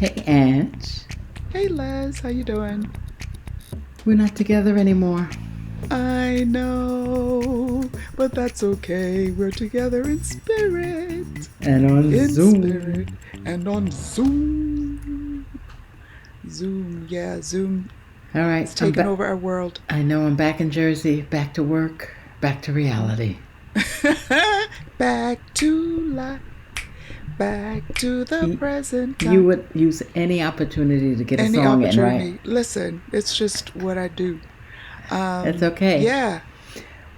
Hey, Ange. Hey Les, how you doing? We're not together anymore. I know, but that's okay. We're together in spirit. And on In spirit. Zoom. And on Zoom. Zoom, yeah, Zoom. All right, It's I'm taken back. over our world. I know I'm back in Jersey. Back to work. Back to reality. Back to life. Back to the present You time. would use any opportunity to get a Any song in, right? opportunity. Listen, it's just what I do. It's okay. Yeah.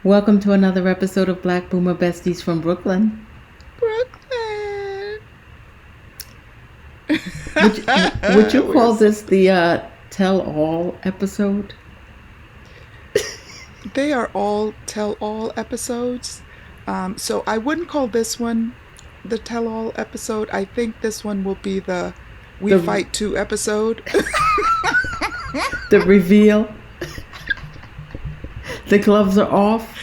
Welcome to another episode of Black Boomer Besties from Brooklyn. Brooklyn. Would you call We're this the tell-all episode? They are all tell-all episodes. So I wouldn't call this one the tell-all episode. I think this one will be the We The Fight 2 episode. the reveal. The gloves are off.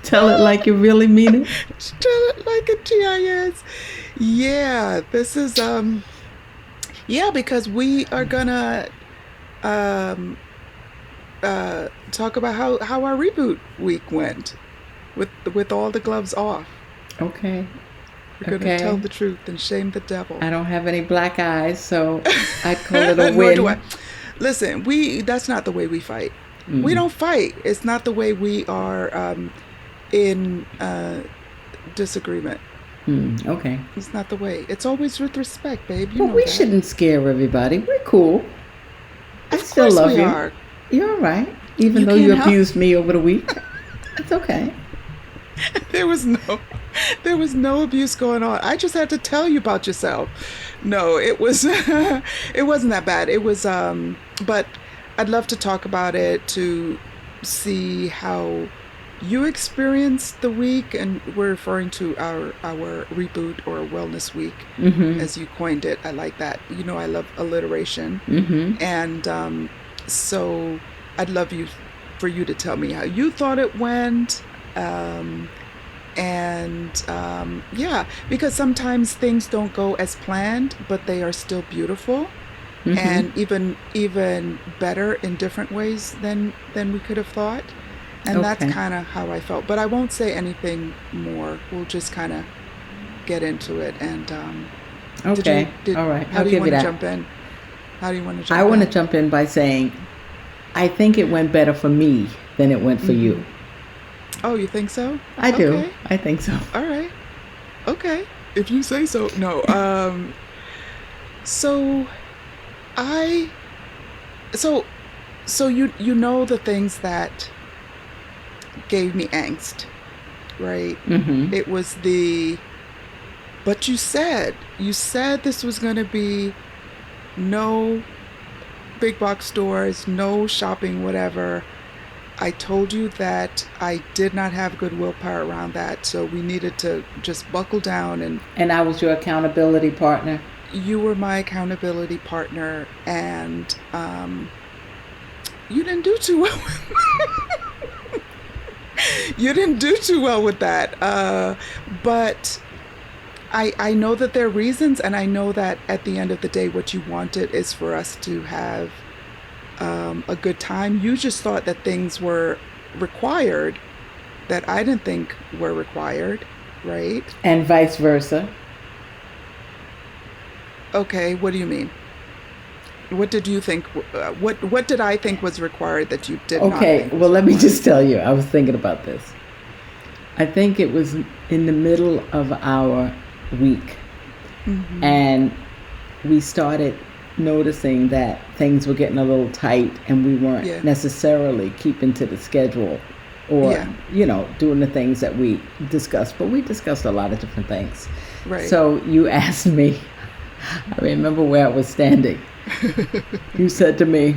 Tell it like you really mean it. Tell it like a GIS. Yeah, this is yeah, because we are gonna um talk about how our reboot week went with all the gloves off. Okay. We're gonna tell the truth and shame the devil. I don't have any black eyes, so I'd call it a win. Nor do I. Listen, that's not the way we fight. We don't fight. It's not the way we are in disagreement. Okay. It's not the way. It's always with respect, babe. You But know we that. shouldn't scare everybody. We're cool. I Of still course love we you. are. You're all right. Even You though you can't help- abused me over the week. It's okay. There was no abuse going on. I just had to tell you about yourself. No, it was it wasn't that bad. It was but I'd love to talk about it, to see how you experienced the week, and we're referring to our reboot or wellness week, as you coined it. I like that. You know, I love alliteration. And so I'd love for you to tell me how you thought it went. Yeah, because sometimes things don't go as planned, but they are still beautiful, and even better in different ways than we could have thought. And that's Okay. kind of how I felt. But I won't say anything more. We'll just kind of get into it. And Okay. All right. How I'll do you give you want to that. jump in? How do you want to jump I in? want to jump in by saying I think it went better for me than it went for you. Oh, you think so? I do. Okay. I think so. All right. Okay. If you say so. No. So I so you know the things that gave me angst, right? It was but you said this was going to be no big box stores, no shopping, whatever. I told you that I did not have good willpower around that, so we needed to just buckle down. And I was your accountability partner. You were my accountability partner, and you didn't do too well. You didn't do too well with that. But I know that there are reasons, and I know that at the end of the day, what you wanted is for us to have a good time. You just thought that things were required that I didn't think were required, right? And vice versa. Okay, what do you mean? What did you think? What did I think was required that you did not Okay, think? well, let me just tell you. I was thinking about this. I think it was in the middle of our week. And we started noticing that things were getting a little tight, and we weren't necessarily keeping to the schedule or, doing the things that we discussed. But we discussed a lot of different things. Right. So you asked me, I remember where I was standing. You said to me,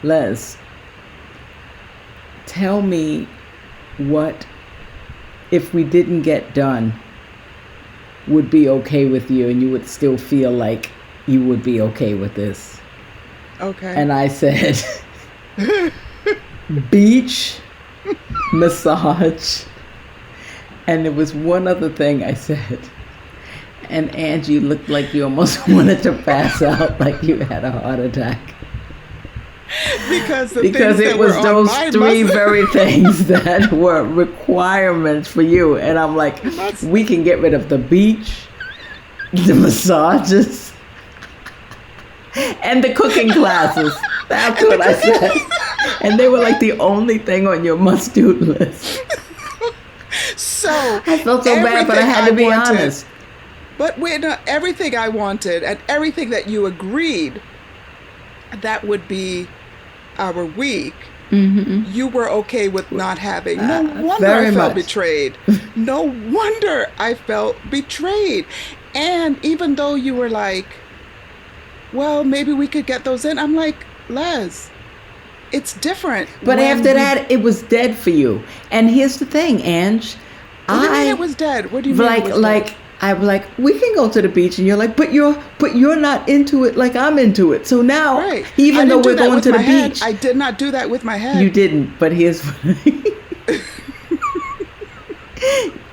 Les, tell me what, if we didn't get done, would be okay with you, and you would still feel like you would be okay with this. Okay. And I said, beach, massage, and there was one other thing I said. And Angie looked like you almost wanted to pass out, like you had a heart attack. Because it was those three very things that were requirements for you. And I'm like, we can get rid of the beach, the massages, and the cooking classes. That's what I said. And they were like the only thing on your must-do list. So I felt so bad, but I had to be honest. But when everything I wanted and everything that you agreed that would be our week, you were okay with not having. No wonder I felt betrayed. No wonder I felt betrayed. And even though you were like, well, maybe we could get those in, I'm like, Les, it's different. But after that, it was dead for you. And here's the thing, Ange. What do you mean it was dead? What do you mean it was dead? I'm like, we can go to the beach, and you're like, but you're not into it like I'm into it. So now, even though we're going to the beach, I did not do that with my head. You didn't, but here's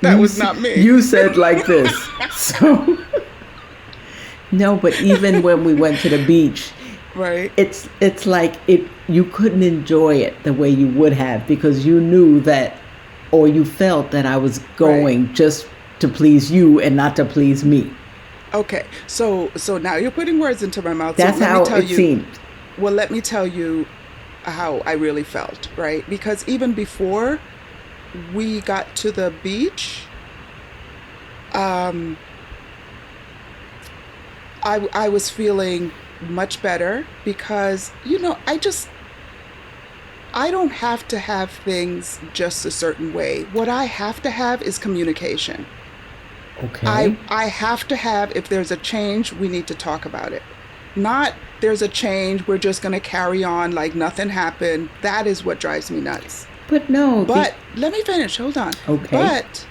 that was not me. You said like this. So no, but even when we went to the beach, right? It's like you couldn't enjoy it the way you would have because you knew that, or you felt that I was going just to please you and not to please me. Okay, so now you're putting words into my mouth. That's how it seemed. Well, let me tell you how I really felt, right? Because even before we got to the beach, I was feeling much better because, I don't have to have things just a certain way. What I have to have is communication. Okay. I have to have, if there's a change, we need to talk about it. Not there's a change, we're just going to carry on like nothing happened. That is what drives me nuts. But no. But let me finish. Hold on. Okay. But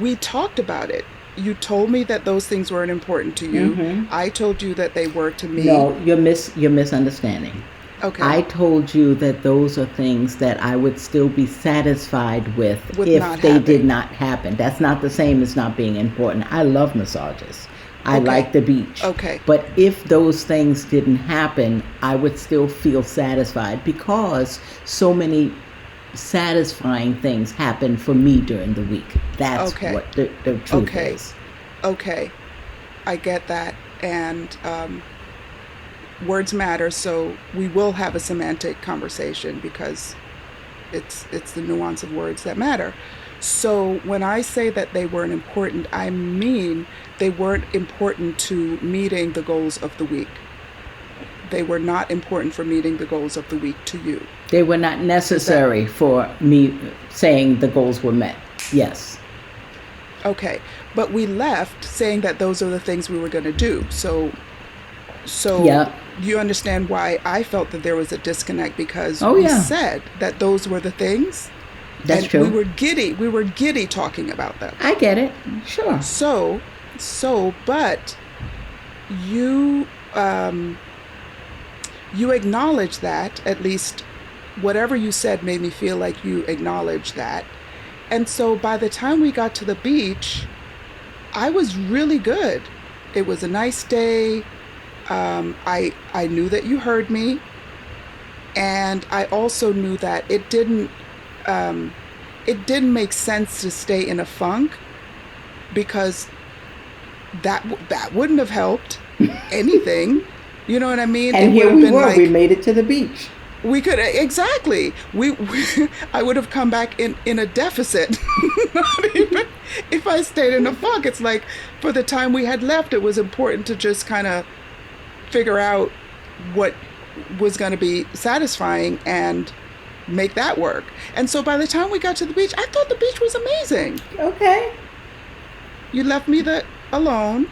we talked about it. You told me that those things weren't important to you. I told you that they were to me. No, you're misunderstanding. Okay. I told you that those are things that I would still be satisfied with if they did not happen. That's not the same as not being important. I love massages. I like the beach. Okay. But if those things didn't happen, I would still feel satisfied because so many satisfying things happen for me during the week. That's what the truth is. Okay. I get that. And words matter, so we will have a semantic conversation because it's the nuance of words that matter. So when I say that they weren't important, I mean they weren't important to meeting the goals of the week. They were not important for meeting the goals of the week to you. They were not necessary for me saying the goals were met. Yes. Okay. But we left saying that those are the things we were going to do. So you understand why I felt that there was a disconnect because we said that those were the things. That's true. We were giddy talking about them. I get it. Sure. But you acknowledge that, at least whatever you said made me feel like you acknowledged that. And so by the time we got to the beach, I was really good. It was a nice day. I knew that you heard me, and I also knew that it didn't make sense to stay in a funk because that wouldn't have helped anything. You know what I mean? And here we were. We made it to the beach. We could exactly. I would have come back in a deficit. Not even if I stayed in a funk. It's like for the time we had left, it was important to just kind of figure out what was going to be satisfying and make that work. And so by the time we got to the beach, I thought the beach was amazing. Okay. You left me alone,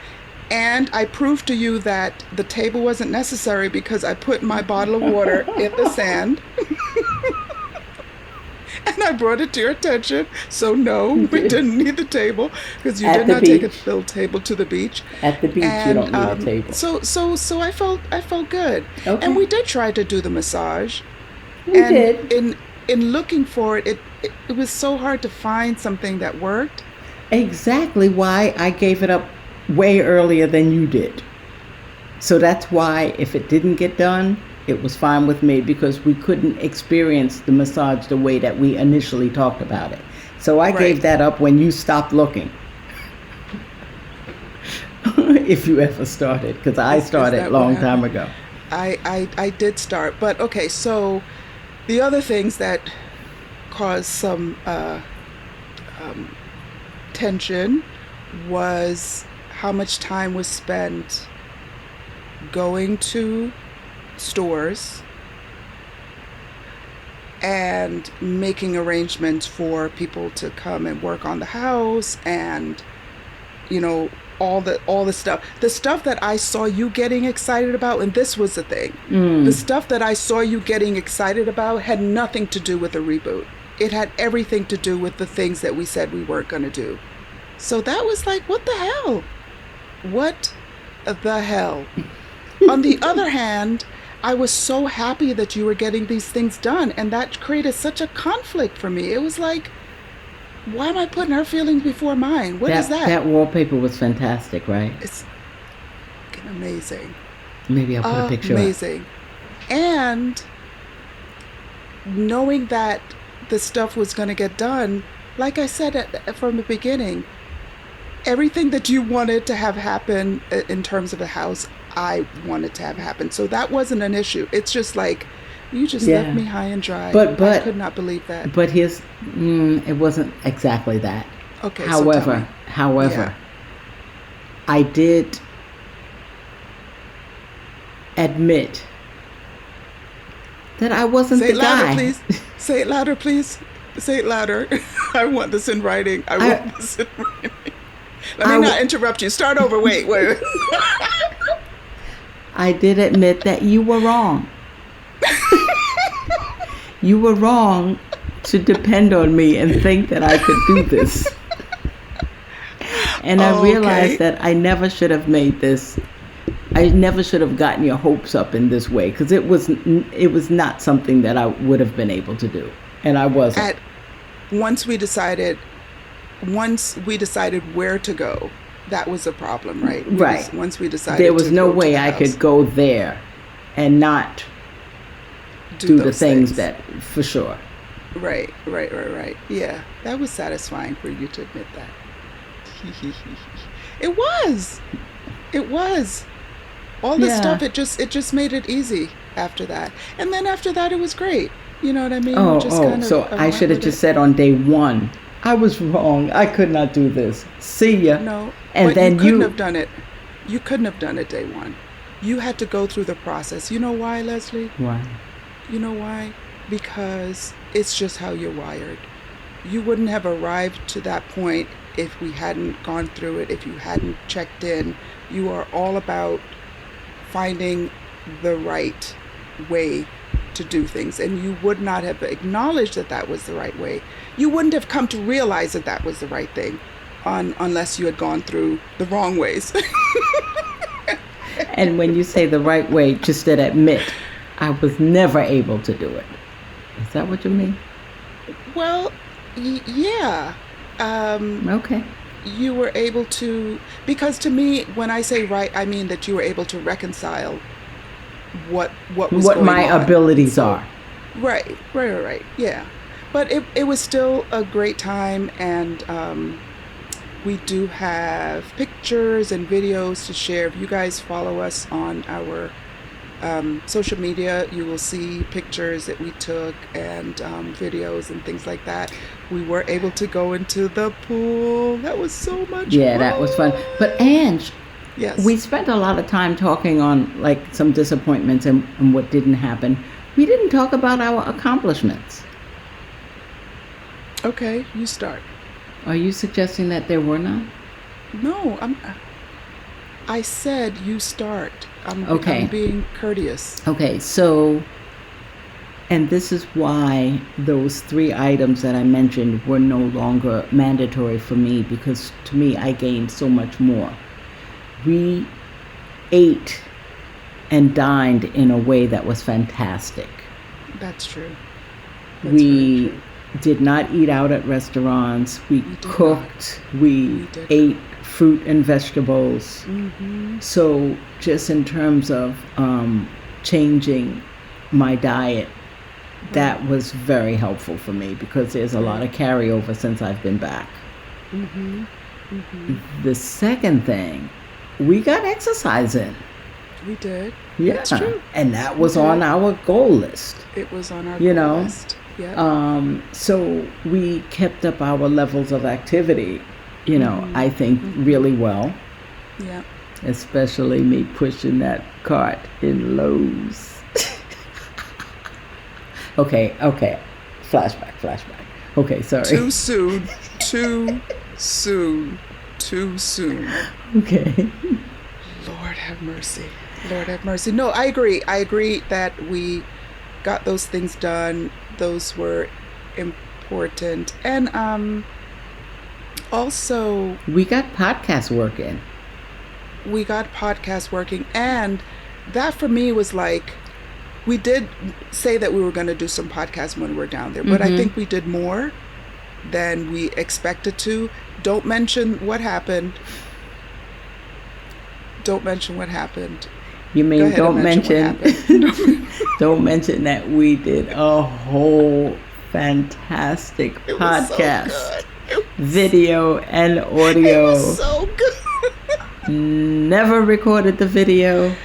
and I proved to you that the table wasn't necessary because I put my bottle of water in the sand. And I brought it to your attention. So no, we didn't need the table because you did not take a little table to the beach. At the beach, you don't need a table. So I felt good. Okay. And we did try to do the massage. We did. In looking for it was so hard to find something that worked. Exactly why I gave it up way earlier than you did. So that's why if it didn't get done, it was fine with me, because we couldn't experience the massage the way that we initially talked about it. So I gave that up when you stopped looking. If you ever started, because I started a long time ago. I did start, but okay, so the other things that caused some tension was how much time was spent going to stores and making arrangements for people to come and work on the house, and all the stuff that I saw you getting excited about. And this was the thing, the stuff that I saw you getting excited about had nothing to do with a reboot. It had everything to do with the things that we said we weren't going to do. So that was like, what the hell? What the hell? On the other hand, I was so happy that you were getting these things done, and that created such a conflict for me. It was like, why am I putting her feelings before mine? What is that? That wallpaper was fantastic, right? It's fucking amazing. Maybe I'll put a picture Amazing. Up. And knowing that the stuff was going to get done, like I said from the beginning, everything that you wanted to have happen in terms of the house, I wanted to have happen. So that wasn't an issue. It's just like, you just left me high and dry. But I could not believe that. But it wasn't exactly that. Okay. However, I did admit that I wasn't the guy. Please. Say it louder, please. Say it louder. I want this in writing. I want this in writing. Let me not interrupt you. Start over. Wait. I did admit that you were wrong. You were wrong to depend on me and think that I could do this. And I realized that I never should have made this. I never should have gotten your hopes up in this way, because it was not something that I would have been able to do, and I wasn't. Once we decided where to go, that was a problem, right? Once we decided, there was no way I could go there and not do the things that, for sure. Right. Yeah, that was satisfying for you to admit that. It was. All the stuff, it just made it easy after that. And then after that, it was great. You know what I mean? So I should have just said on day one, I was wrong. I could not do this. See ya. No, and but then you couldn't have done it. You couldn't have done it day one. You had to go through the process. You know why, Leslie? Why? You know why? Because it's just how you're wired. You wouldn't have arrived to that point if we hadn't gone through it, if you hadn't checked in. You are all about finding the right way to do things, and you would not have acknowledged that was the right way. You wouldn't have come to realize that was the right thing unless you had gone through the wrong ways. And when you say the right way, just to admit, I was never able to do it. Is that what you mean? Well, yeah. Okay. You were able to, because to me, when I say right, I mean that you were able to reconcile what was going my on. Abilities are. Right. Yeah. But it was still a great time, and we do have pictures and videos to share. If you guys follow us on our social media, you will see pictures that we took and videos and things like that. We were able to go into the pool. That was so much fun. Yeah, that was fun. But Ange, yes, we spent a lot of time talking on like some disappointments and what didn't happen. We didn't talk about our accomplishments. Okay, you start. Are you suggesting that there were none? No, I said you start. I'm being courteous. Okay, so, and this is why those 3 items that I mentioned were no longer mandatory for me, because to me, I gained so much more. We ate and dined in a way that was fantastic. That's true. We did not eat out at restaurants. We did cooked. not. We did ate fruit and vegetables. Mm-hmm. So just in terms of changing my diet, that was very helpful for me because there's a lot of carryover since I've been back. Mm-hmm. Mm-hmm. The second thing, we got exercise in. We did. Yeah. That's true. And that was on our goal list. It was on our goal list. Yeah. So we kept up our levels of activity, I think really well. Yeah. Especially me pushing that cart in Lowe's. Okay. Flashback. Okay, sorry. Too soon. Okay. Lord have mercy. No, I agree that we got those things done. Those were important. And also we got podcast working. And that for me was like, we did say that we were going to do some podcasts when we were down there, but I think we did more than we expected to. Don't mention what happened. You mean don't mention don't mention that we did a whole fantastic podcast, video and audio. It was so good. Never recorded the video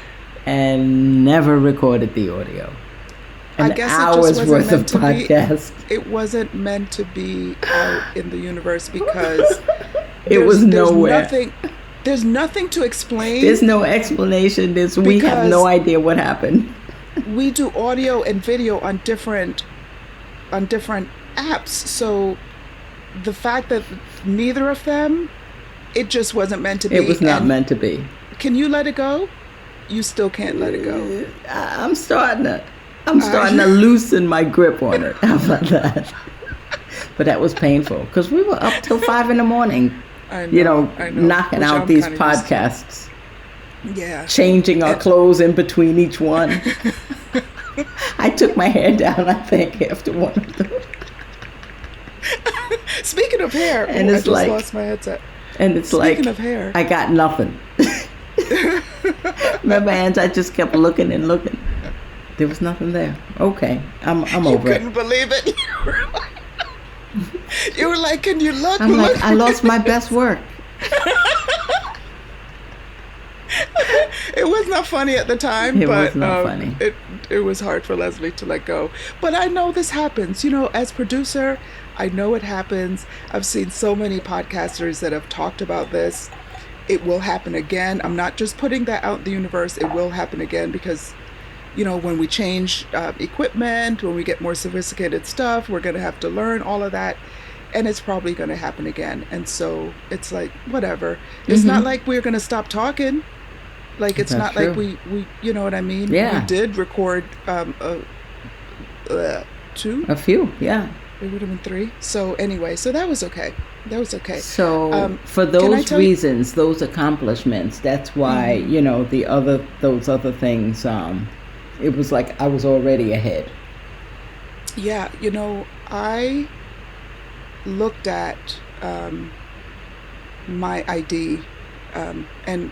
and never recorded the audio. I guess hours worth of podcast. It wasn't meant to be out in the universe because it was nowhere. There's nothing to explain. There's no explanation. We have no idea what happened. We do audio and video on different apps. So the fact that neither of them, it just wasn't meant to be. It was not meant to be. Can you let it go? You still can't let it go. I'm starting to loosen my grip on it. How about that? But that was painful because we were up till 5 a.m. I know. Knocking out these podcasts. Yeah. Changing our clothes in between each one. I took my hair down, I think, after one of them. Speaking of hair, and I just lost my headset. And it's Speaking of hair, I got nothing. Remember, Ange, I just kept looking and looking. There was nothing there. Okay, I'm over it. You couldn't believe it. You were like, can you look? I'm like, I lost my best work. It was not funny at the time. It was not funny. It was hard for Leslie to let go. But I know this happens. As producer, I know it happens. I've seen so many podcasters that have talked about this. It will happen again. I'm not just putting that out in the universe. It will happen again because, when we change equipment, when we get more sophisticated stuff, we're going to have to learn all of that. And it's probably going to happen again. And so it's like, whatever. It's not like we're going to stop talking. Like, it's not like we, you know what I mean? Yeah. We did record two. A few, yeah. It would have been 3. So anyway, so that was okay. So for those reasons, those accomplishments, that's why, those other things, it was like I was already ahead. Yeah, I looked at my ID and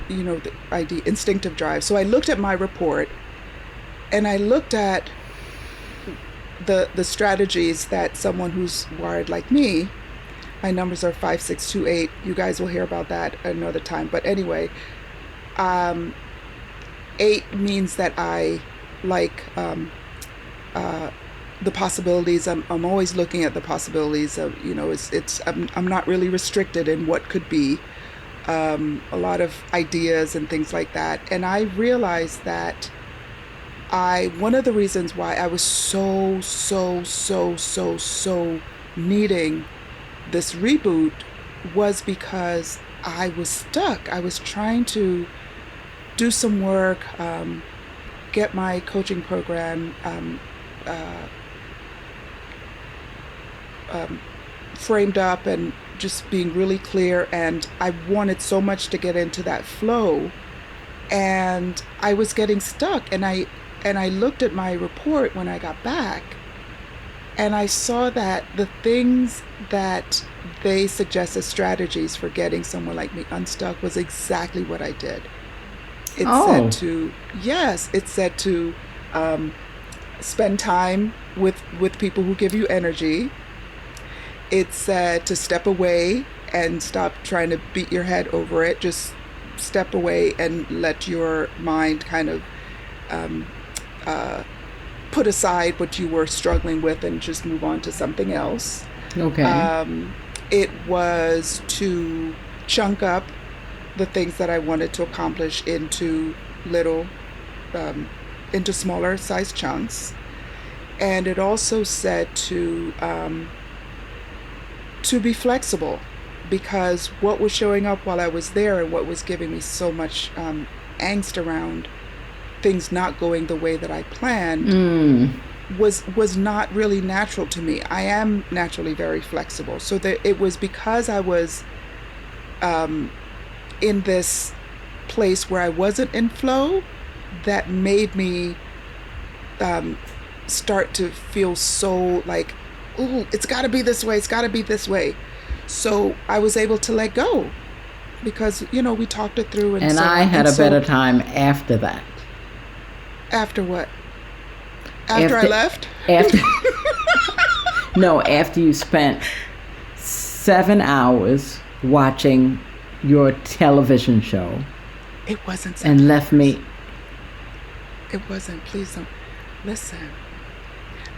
the ID, instinctive drive. So I looked at my report and I looked at the strategies that someone who's wired like me, my numbers are 5628. You guys will hear about that another time. But anyway, 8 means that I like the possibilities. I'm always looking at the possibilities of, I'm not really restricted in what could be. A lot of ideas and things like that. And I realized that one of the reasons why I was so needing this reboot was because I was stuck. I was trying to do some work, get my coaching program framed up and just being really clear, and I wanted so much to get into that flow, and I was getting stuck, and I looked at my report when I got back, And I saw that the things that they suggested strategies for getting someone like me unstuck was exactly what I did. It said Oh, to, yes, it said to um, spend time with people who give you energy. It said to step away and stop trying to beat your head over it. Just step away and let your mind kind of um, uh, put aside what you were struggling with and just move on to something else. okay. Um, it was to chunk up the things that I wanted to accomplish into little, um, into smaller size chunks. And it also said to be flexible, because what was showing up while I was there and what was giving me so much angst around things not going the way that I planned Mm. was not really natural to me. I am naturally very flexible, so that it was because I was um, in this place where I wasn't in flow that made me um, start to feel so like, ooh, it's got to be this way. It's got to be this way. So I was able to let go because, we talked it through and And so I on. had And a so better time after that. after what? After I After, left? after, no, after you spent 7 hours watching your television show It wasn't and 7 hours. left me It wasn't. Please don't. Listen.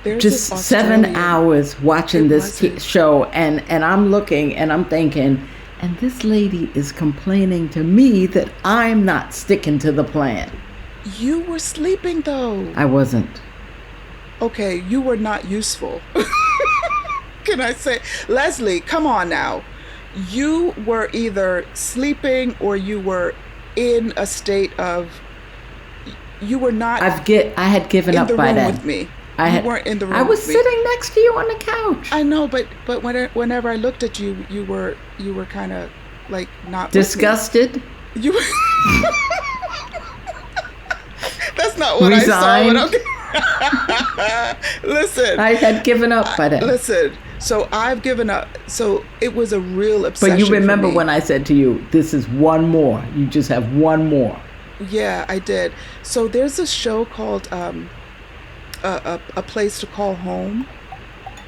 There's just this 7 hours watching It this wasn't. show, and I'm looking and I'm thinking, and this lady is complaining to me that I'm not sticking to the plan. You were sleeping though. I wasn't. Okay, you were not useful. Can I say, Leslie, come on now. You were either sleeping or you were in a state of, you were not I had given in up the by room then. with me. I You had. weren't in the I room was with me. sitting next to you on the couch, I know, but whenever I looked at you, you were kind of like not disgusted, with me. You were, that's not what I saw. But resigned. okay. Listen, I had given up by then. listen. So I've given up. So it was a real obsession. But you remember for me. when I said to you, "This is one more. You just have one more." Yeah, I did. So there's a show called a Place to Call Home.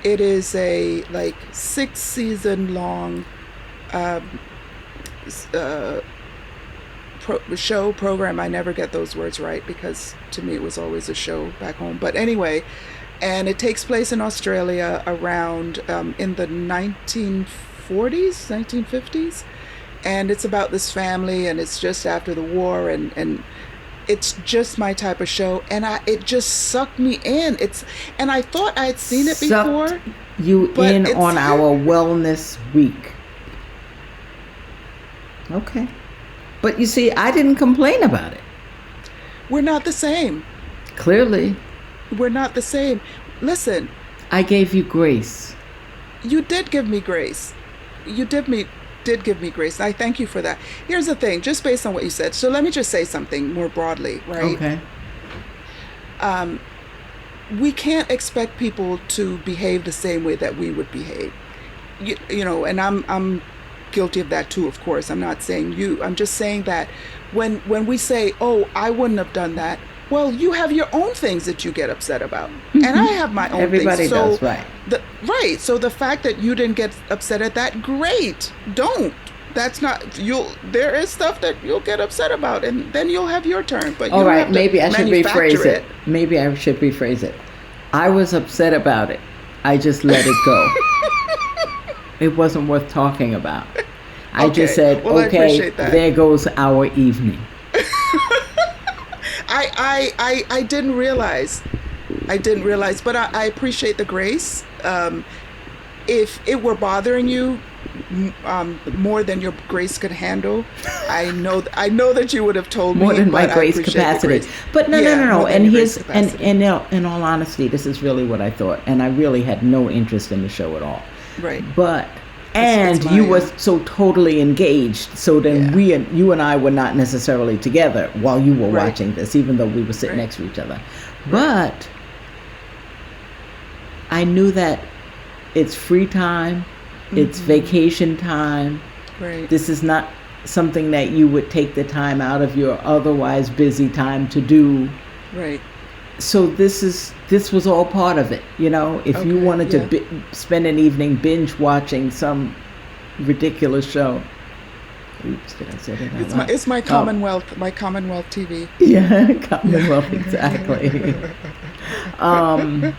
It is a like 6 season long um, uh, program. I never get those words right because to me it was always a show back home. But anyway, and it takes place in Australia around in the 1940s, 1950s, and it's about this family, and it's just after the war, and it's just my type of show, and it just sucked me in. And I thought I had seen it before. Sucked you but in it's on our wellness week. Okay. But you see, I didn't complain about it. We're not the same. Clearly, We're not the same. Listen, I gave you grace. you did give me grace. You did give me grace. I thank you for that. Here's the thing, just based on what you said. So let me just say something more broadly, right? Okay. We can't expect people to behave the same way that we would behave. And I'm guilty of that too, of course. I'm not saying you. I'm just saying that when we say, "Oh, I wouldn't have done that," well, you have your own things that you get upset about, and I have my own Everybody things. So does, right. right. So the fact that you didn't get upset at that, great. Don't. That's not there is stuff that you'll get upset about, and then you'll have your turn. But All you right, have to maybe I should rephrase manufacture it. Maybe I should rephrase it. I was upset about it. I just let it go. It wasn't worth talking about. I just Okay. said, Well, I okay, appreciate that. there goes our evening. I didn't realize. But I appreciate the grace. If it were bothering you more than your grace could handle, I know that you would have told me. More than my but I grace appreciate the capacity. grace. But no. more than And your here's grace capacity. in all honesty, this is really what I thought, and I really had no interest in the show at all. Right. But It's you my, were so totally engaged, so then Yeah. you and I were not necessarily together while you were Right. watching this, even though we were sitting Right. next to each other. But I knew that it's free time, it's vacation time. Right. This is not something that you would take the time out of your otherwise busy time to do. Right. So this was all part of it, you know. If you Okay. wanted to Yeah. spend an evening binge watching some ridiculous show. Oops, did I say that out loud? It's my Oh, Commonwealth TV. yeah, Yeah. Commonwealth, exactly. um,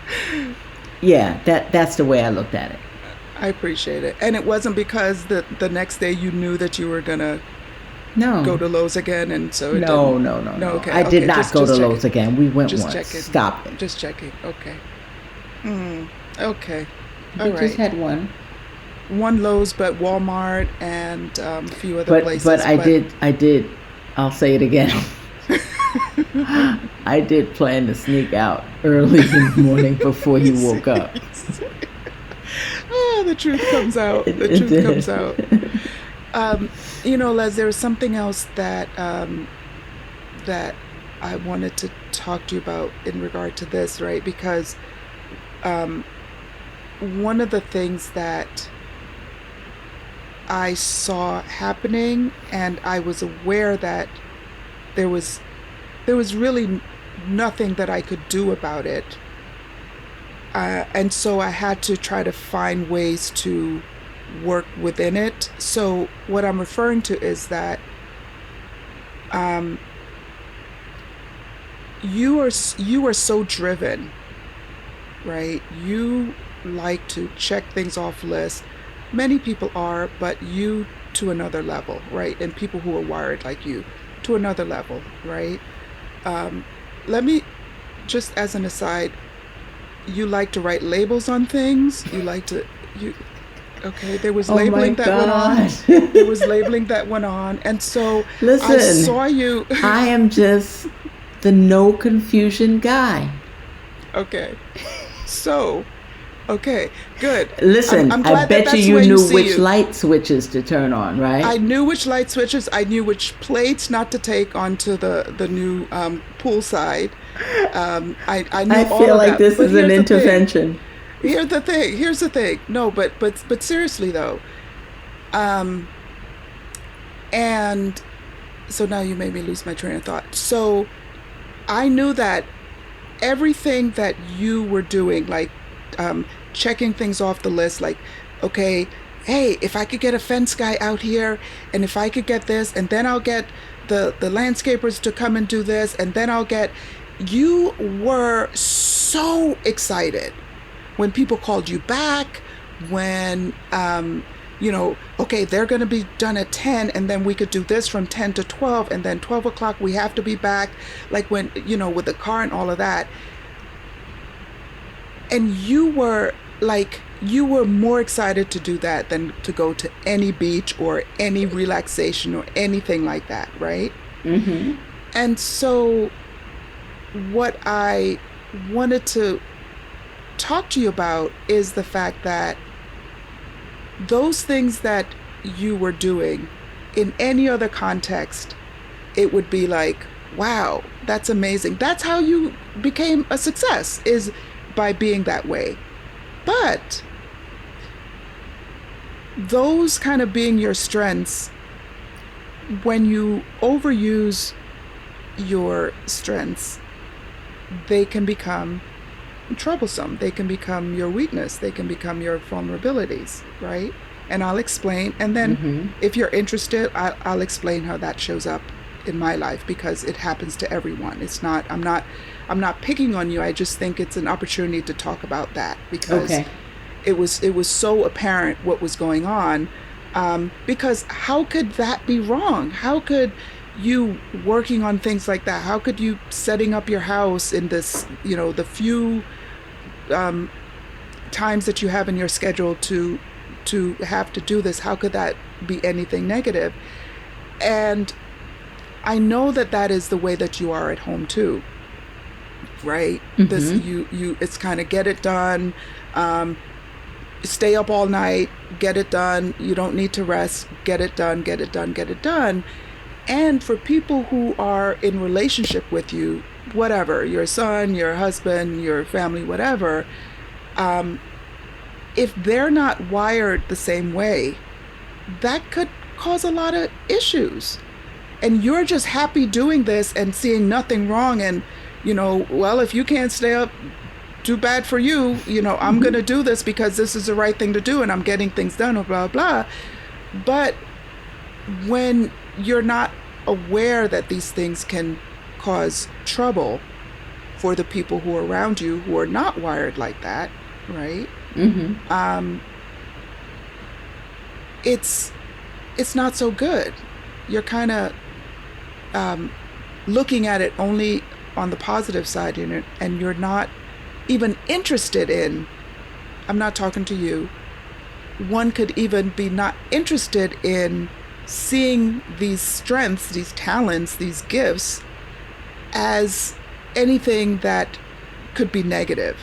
yeah, that's the way I looked at it. I appreciate it. And it wasn't because the next day you knew that you were gonna go No, to Lowe's again, and so it no, didn't. no, no, No. no. Okay. I did Okay. not go to Just Lowe's checking. again. We went Just once. checking. Stop it. Just checking. Okay. Okay. We All just right. had one. One Lowe's, but Walmart and a few other But places. I did. I'll say it again. I did plan to sneak out early in the morning before he woke up. The truth comes out. The It truth comes did. out. Les, there was something else that I wanted to talk to you about in regard to this, right? Because one of the things that I saw happening, and I was aware that there was really nothing that I could do about it, and so I had to try to find ways to work within it. So what I'm referring to is that you are so driven, right? You like to check things off lists. Many people are, but you to another level, right? And people who are wired like you to another level, right? Let me just as an aside, you like to write labels on things. Okay, there was Oh my labeling that went on. God. There was labeling that went on. And so I Listen, saw you. I am just the no confusion guy. Okay. So, okay, good. Listen, I'm I glad that bet you that's the way you knew see which you. light switches to turn on, right? I knew which light switches. I knew which plates not to take onto the new pool side. I knew I all feel of like that. this But is an here's the thing. intervention. Here's the thing. No, but seriously though, and so now you made me lose my train of thought. So I knew that everything that you were doing, like checking things off the list, like, okay, hey, if I could get a fence guy out here, and if I could get this, and then I'll get the landscapers to come and do this, and then you were so excited when people called you back, when okay, they're going to be done at 10, and then we could do this from 10 to 12, and then 12 o'clock we have to be back, like when, with the car and all of that. And you were more excited to do that than to go to any beach or any relaxation or anything like that, right? Mm-hmm. And so what I wanted to talk to you about is the fact that those things that you were doing in any other context, it would be like, wow, that's amazing. That's how you became a success, is by being that way. But those kind of being your strengths, when you overuse your strengths, they can become troublesome. They can become your weakness. They can become your vulnerabilities, right? And I'll explain. And then if you're interested, I'll explain how that shows up in my life, because it happens to everyone. I'm not picking on you. I just think it's an opportunity to talk about that, because Okay. it was so apparent what was going on. Because how could that be wrong? How could you working on things like that? How could you setting up your house in this, the few times that you have in your schedule to have to do this? How could that be anything negative? And I know that is the way that you are at home too, right? This it's kind of get it done, stay up all night, get it done. You don't need to rest. Get it done. Get it done. Get it done. And for people who are in relationship with you, whatever, your son, your husband, your family, whatever, if they're not wired the same way, that could cause a lot of issues. And you're just happy doing this and seeing nothing wrong. And, well, if you can't stay up, too bad for you. I'm going to do this because this is the right thing to do and I'm getting things done, or blah, blah. But when you're not aware that these things can cause trouble for the people who are around you who are not wired like that, right? It's not so good. You're kind of looking at it only on the positive side in it, and you're not even interested in, I'm not talking to you, one could even be not interested in seeing these strengths, these talents, these gifts as anything that could be negative.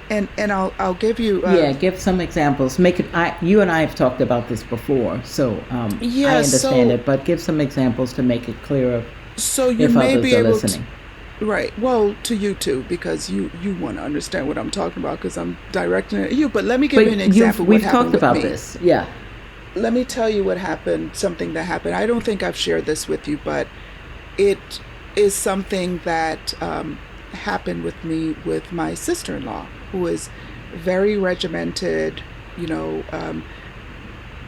And I'll give you give some examples. Make it. You and I have talked about this before, so I understand it. But give some examples to make it clearer. So you if may others be are able listening. Right. Well, to you too, because you want to understand what I'm talking about, because I'm directing it at you. But let me give you an example. We've talked about this. Yeah. Let me tell you what happened. Something that happened. I don't think I've shared this with you, but it is something that happened with me with my sister-in-law, who is very regimented,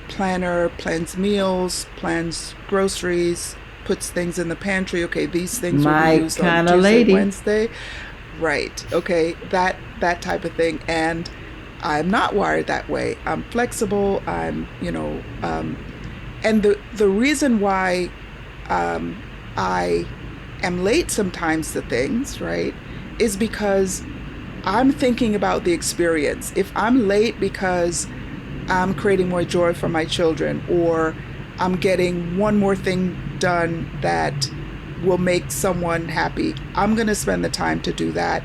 planner, plans meals, plans groceries, puts things in the pantry. Okay, these things will be used on Tuesday, Wednesday. Right. Okay, that type of thing. And I'm not wired that way. I'm flexible. I'm, and the reason why I am late sometimes to things, right, is because I'm thinking about the experience. If I'm late because I'm creating more joy for my children, or I'm getting one more thing done that will make someone happy, I'm going to spend the time to do that.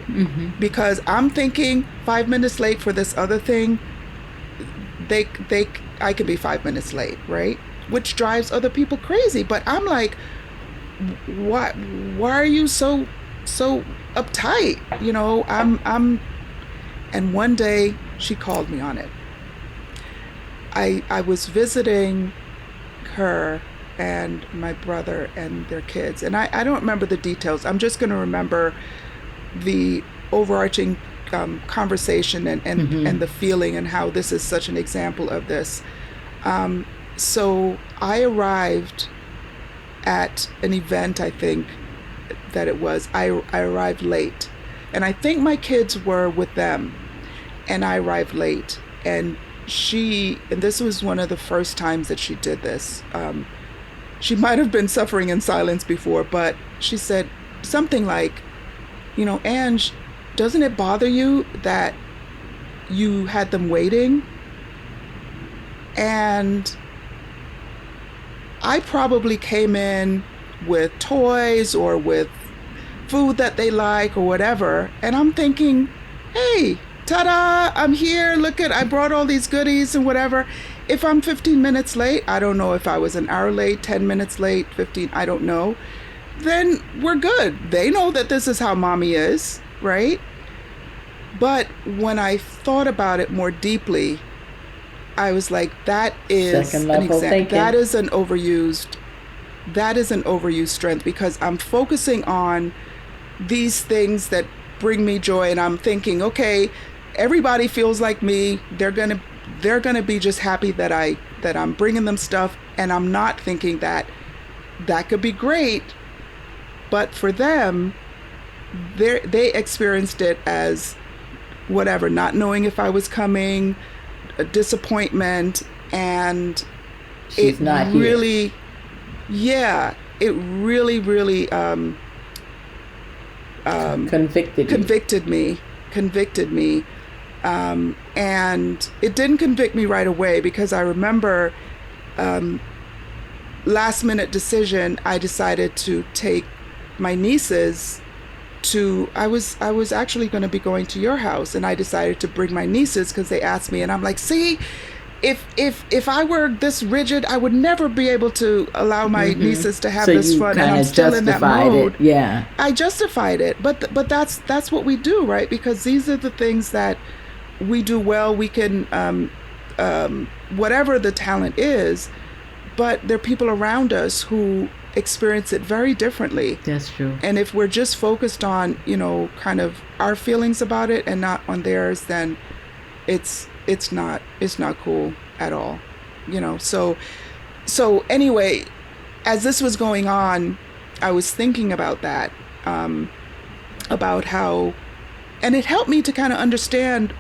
Because I'm thinking 5 minutes late for this other thing, I could be 5 minutes late, right? Which drives other people crazy. But I'm like, why are you so uptight? And one day she called me on it. I was visiting her and my brother and their kids, and I don't remember the details. I'm just going to remember the overarching conversation and the feeling, and how this is such an example of this. So I arrived at an event, I think that it was. I arrived late, and I think my kids were with them, and I arrived late. And this was one of the first times that she did this. She might have been suffering in silence before, but she said something like, Ange, doesn't it bother you that you had them waiting? And I probably came in with toys or with food that they like or whatever, and I'm thinking, hey, ta-da, I'm here, I brought all these goodies and whatever. If I'm 15 minutes late, I don't know if I was an hour late, 10 minutes late, 15, I don't know, then we're good. They know that this is how mommy is, right? But when I thought about it more deeply, I was like, that is an example. That is an overused strength, because I'm focusing on these things that bring me joy, and I'm thinking, okay, everybody feels like me. They're gonna be just happy that I'm bringing them stuff, and I'm not thinking that could be great, but for them, they experienced it as whatever, not knowing if I was coming, a disappointment, and She's not really, here. Yeah, it really convicted me. And it didn't convict me right away, because I remember last minute decision, I decided to take my nieces to, I was actually going to be going to your house, and I decided to bring my nieces because they asked me, and I'm like, see, if I were this rigid, I would never be able to allow my nieces to have this fun, and I'm still in that mode. Yeah, I justified it, but that's what we do, right? Because these are the things that we do well, we can, whatever the talent is, but there are people around us who experience it very differently. That's true. And if we're just focused on, kind of our feelings about it and not on theirs, then it's not cool at all. So anyway, as this was going on, I was thinking about that, about how, and it helped me to kind of understand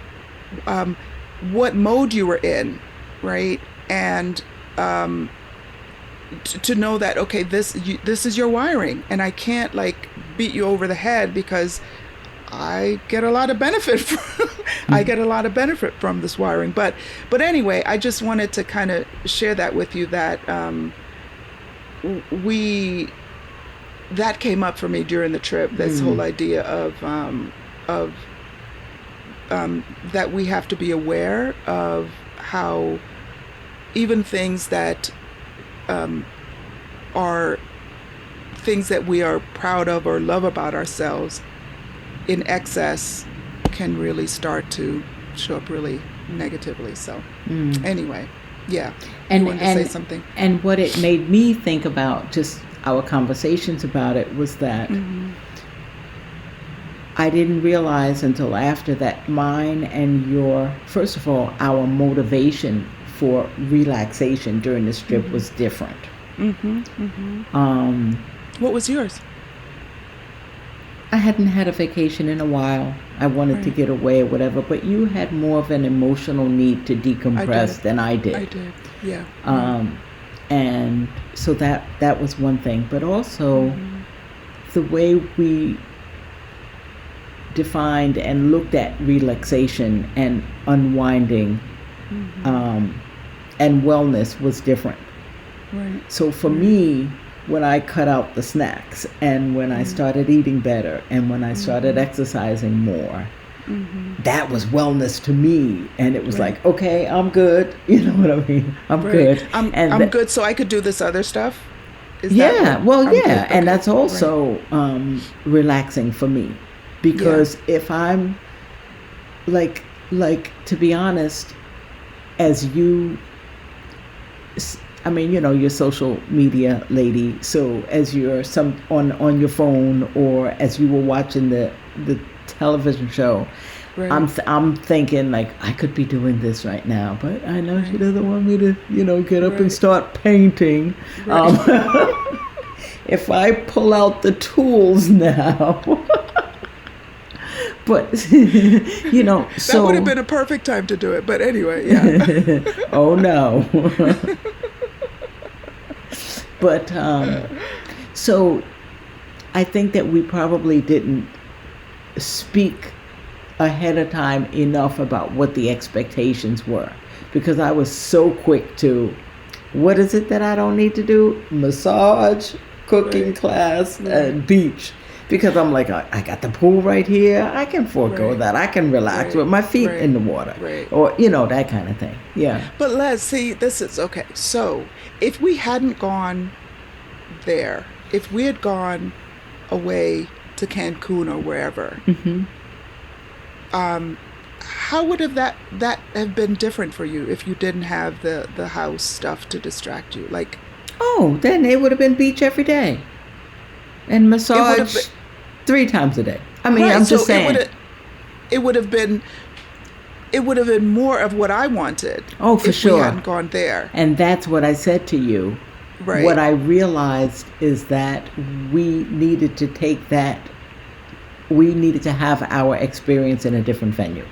what mode you were in, right? And to know that, okay, this is your wiring, and I can't like beat you over the head because I get a lot of benefit from this wiring. But anyway, I just wanted to kind of share that with you, that that came up for me during the trip. This whole idea of that we have to be aware of how even things that are things that we are proud of or love about ourselves in excess can really start to show up really negatively. So anyway, yeah. And you wanted to say something? And what it made me think about, just our conversations about it, was that I didn't realize until after that mine and your, first of all, our motivation for relaxation during this trip was different. What was yours? I hadn't had a vacation in a while. I wanted to get away or whatever, but you had more of an emotional need to decompress than I did. I did, yeah. And so that was one thing, but also the way we defined and looked at relaxation and unwinding and wellness was different. Right. So for me, when I cut out the snacks and when I started eating better and when I started exercising more, that was wellness to me. And it was like, okay, I'm good. You know what I mean? I'm good. I'm good, so I could do this other stuff? Is yeah, well, yeah. Okay. And that's also relaxing for me. Because if I'm, like, to be honest, as you... I mean, you're a social media lady. So as you're on your phone or as you were watching the television show, I'm thinking like I could be doing this right now, but I know she doesn't want me to, get up and start painting. If I pull out the tools now. But, so... That would have been a perfect time to do it. But anyway, yeah. Oh, no. But, so I think that we probably didn't speak ahead of time enough about what the expectations were. Because I was so quick to, what is it that I don't need to do? Massage, cooking class, and beach. Because I'm like, I got the pool right here. I can forego that. I can relax with my feet in the water. Or, that kind of thing. Yeah. But let's see, this is, okay. So if we hadn't gone there, if we had gone away to Cancun or wherever, how would have that have been different for you if you didn't have the house stuff to distract you? Like, then it would have been beach every day. And massage 3 times a day. I mean, I'm just saying. It would have been more of what I wanted. Oh, for sure. If we hadn't gone there. And that's what I said to you. Right. What I realized is that we needed to take that. We needed to have our experience in a different venue.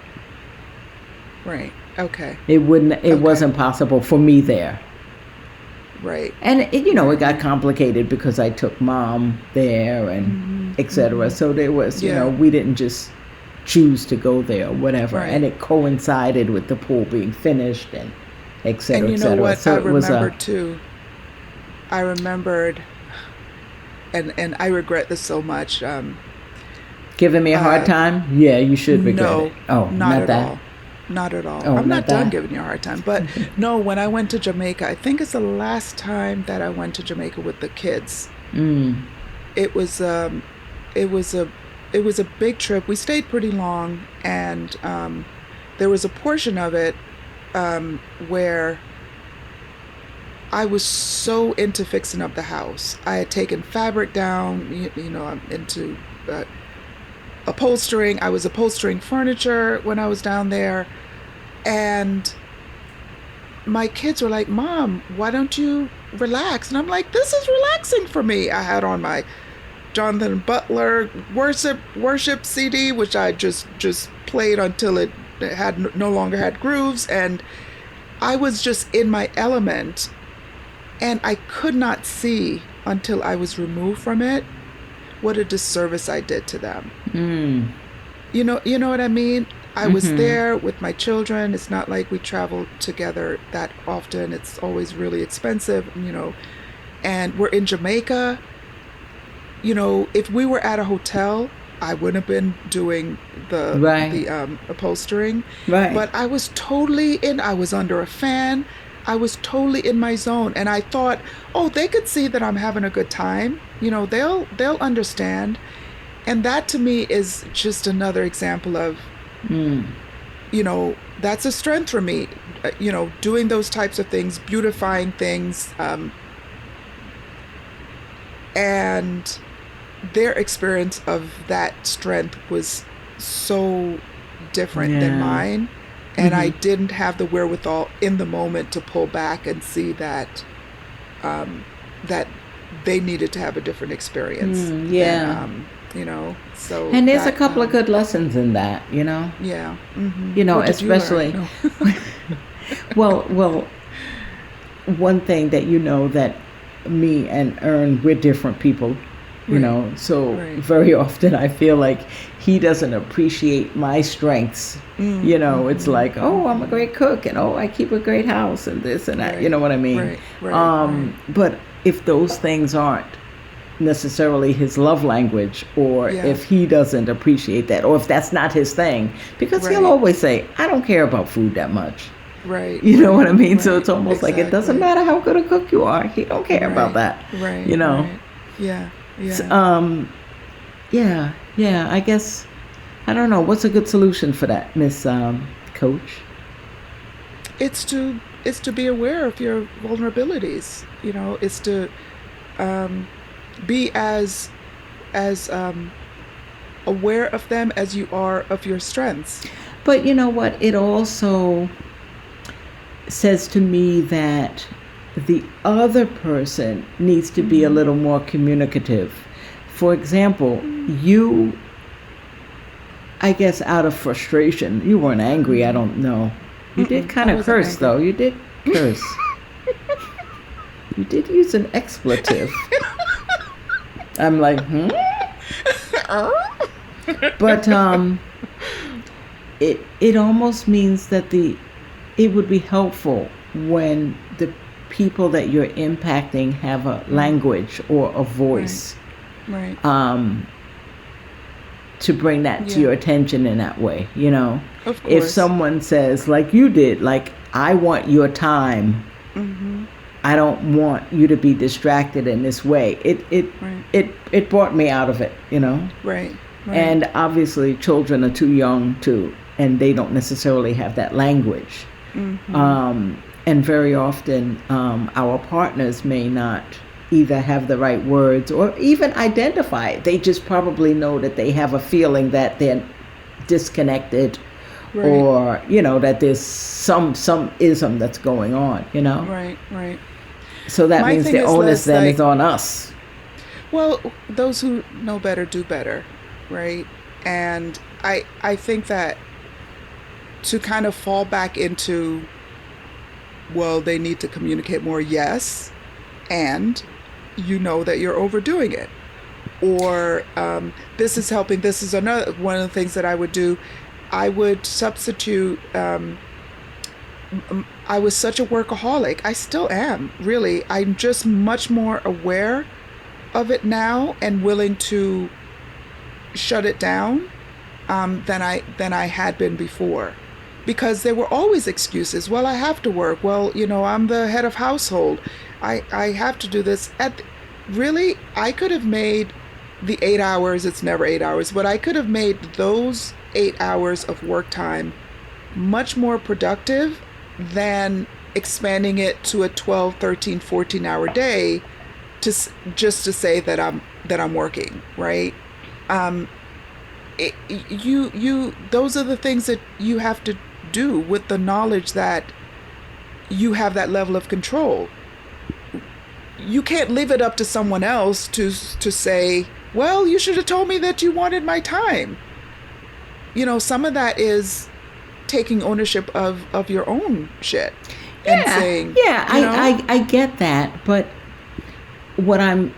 Right. Okay. It wasn't possible for me there. Right. And it got complicated because I took Mom there and etc. So there was, we didn't just choose to go there or whatever. Right. And it coincided with the pool being finished and etc. And you know what? So I remembered too. I remembered, and I regret this so much. Giving me a hard time? Yeah, you should regret it. Oh, not at that. all. Not at all. Oh, I'm not done that. giving you a hard time. But no, when I went to Jamaica, I think it's the last time that I went to Jamaica with the kids. It was a big trip. We stayed pretty long, and there was a portion of it where I was so into fixing up the house. I had taken fabric down, I'm into upholstering. I was upholstering furniture when I was down there. And my kids were like, Mom, why don't you relax? And I'm like, this is relaxing for me. I had on my Jonathan Butler worship CD, which I just played until it had no longer had grooves. And I was just in my element. And I could not see until I was removed from it what a disservice I did to them. Mm. You know what I mean? I was there with my children. It's not like we travel together that often. It's always really expensive, and we're in Jamaica. If we were at a hotel, I wouldn't have been doing the upholstering. Right. But I was totally I was under a fan. I was totally in my zone, and I thought, oh, they could see that I'm having a good time. They'll understand. And that to me is just another example of, that's a strength for me. Doing those types of things, beautifying things, and their experience of that strength was so different than mine. And I didn't have the wherewithal in the moment to pull back and see that that they needed to have a different experience. So. And there's a couple of good lessons in that, Yeah. Mm-hmm. Especially. well, one thing that me and Ern, we're different people. So very often I feel like he doesn't appreciate my strengths. It's like, oh, I'm a great cook, and oh, I keep a great house, and this and that. You know what I mean? Right. But if those things aren't necessarily his love language, or if he doesn't appreciate that, or if that's not his thing, because he'll always say, I don't care about food that much. Right. You know what I mean? So it's almost like it doesn't matter how good a cook you are. He don't care about that. Right. Right. Yeah. Yeah. I guess, I don't know. What's a good solution for that, Miss Coach? It's to be aware of your vulnerabilities. It's to be as aware of them as you are of your strengths. But you know what? It also says to me that the other person needs to be a little more communicative. For example, you, I guess out of frustration, you weren't angry, I don't know. You did kind of curse, though. You did curse. You did use an expletive. I'm like, But it almost means that it would be helpful when the people that you're impacting have a language or a voice, right. To bring that to your attention in that way. Of course. If someone says, like you did, like, I want your time, I don't want you to be distracted in this way, it brought me out of it. Right. And obviously children are too young and they don't necessarily have that language. And very often our partners may not either have the right words or even identify it. They just probably know that they have a feeling that they're disconnected, or that there's some ism that's going on. Right. So that means the onus then is on us. Well, those who know better do better, right? And I think that to kind of fall back into, well, they need to communicate more, yes, and that you're overdoing it, or this is helping. This is another one of the things that I would do. I would substitute. I was such a workaholic. I still am, really. I'm just much more aware of it now and willing to shut it down than I had been before. Because there were always excuses. Well, I have to work. Well, I'm the head of household. I have to do this. Really, I could have made the 8 hours. It's never 8 hours, but I could have made those 8 hours of work time much more productive than expanding it to a 12, 13, 14-hour day just to say that I'm working, right? Those are the things that you have to do with the knowledge that you have that level of control. You can't leave it up to someone else to say, well, you should have told me that you wanted my time. Some of that is taking ownership of your own shit and saying, I get that, but what I'm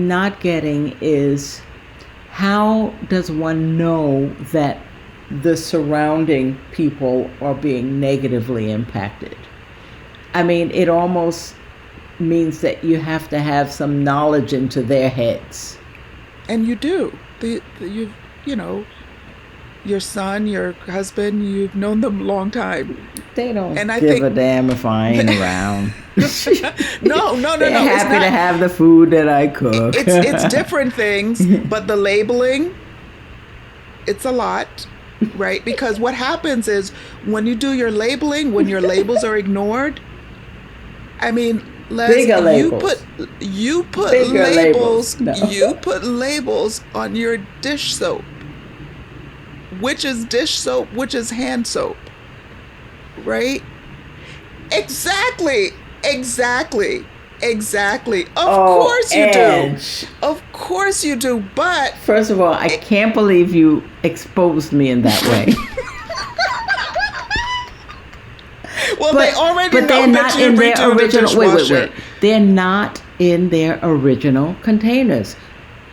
not getting is, how does one know that the surrounding people are being negatively impacted? I mean, it almost means that you have to have some knowledge into their heads. And you do. Your son, your husband, you've known them a long time. They don't give a damn if I ain't around. No. They're happy to have the food that I cook. It's different things, but the labeling, it's a lot, right? Because what happens is when you do your labeling, when your labels are ignored, I mean, bigger labels. You put bigger labels. No. You put labels on your dish soap. Which is dish soap, which is hand soap, right? Exactly. Of course you do. Of course you do. But first of all, I can't believe you exposed me in that way. Well, they already know that you redo the dishwasher. Wait. They're not in their original containers.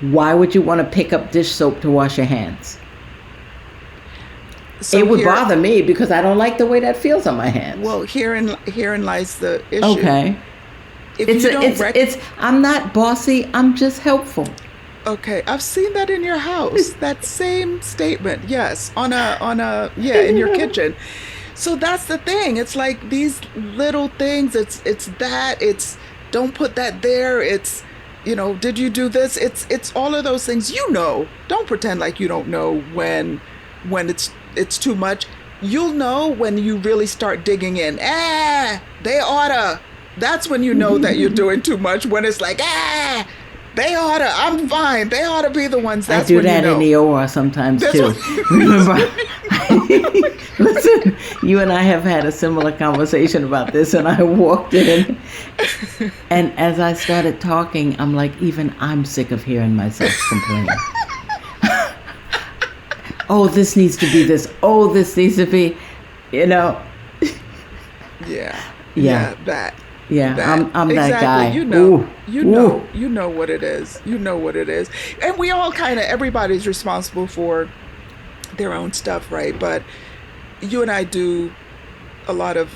Why would you want to pick up dish soap to wash your hands? So it would bother me because I don't like the way that feels on my hands. Well, herein lies the issue. Okay. I'm not bossy. I'm just helpful. Okay, I've seen that in your house. That same statement, yes, in your kitchen. So that's the thing. It's like these little things. It's don't put that there. It's, did you do this? It's all of those things. Don't pretend like you don't know when it's too much. You'll know when you really start digging in. They oughta. That's when you know that you're doing too much. When it's like, they oughta. I'm fine. They oughta be the ones. That's I do that in the OR sometimes too. Remember? Listen, you and I have had a similar conversation about this, and I walked in, and as I started talking, I'm like, even I'm sick of hearing myself complain. Oh, this needs to be this. Oh, this needs to be, Yeah. That. That. I'm exactly. that guy. You know what it is. You know what it is. And we all everybody's responsible for their own stuff, right? But you and I do a lot of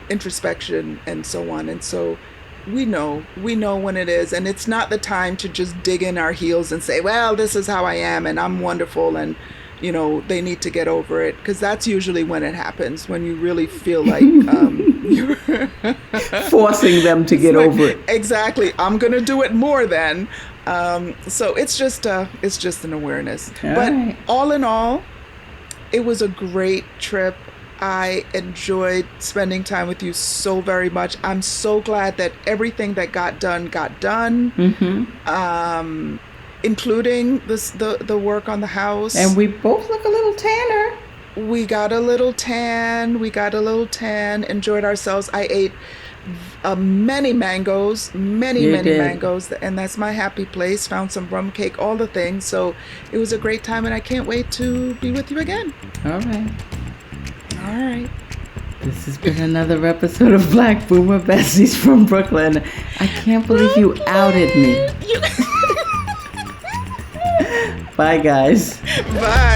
introspection and so on. And so we know when it is, and it's not the time to just dig in our heels and say, well, this is how I am and I'm wonderful and they need to get over it, because that's usually when it happens, when you really feel like you're forcing them to get over it. Exactly. I'm gonna do it more then. So it's just an awareness. But all in all, it was a great trip. I enjoyed spending time with you so very much. I'm so glad that everything that got done. Mm-hmm. Including the work on the house. And we both look a little tanner. We got a little tan. Enjoyed ourselves. I ate many mangoes, many mangoes, and that's my happy place. Found some rum cake, all the things. So it was a great time, and I can't wait to be with you again. All right. This has been another episode of Black Boomer Besties from Brooklyn. I can't believe you outed me. Bye, guys. Bye.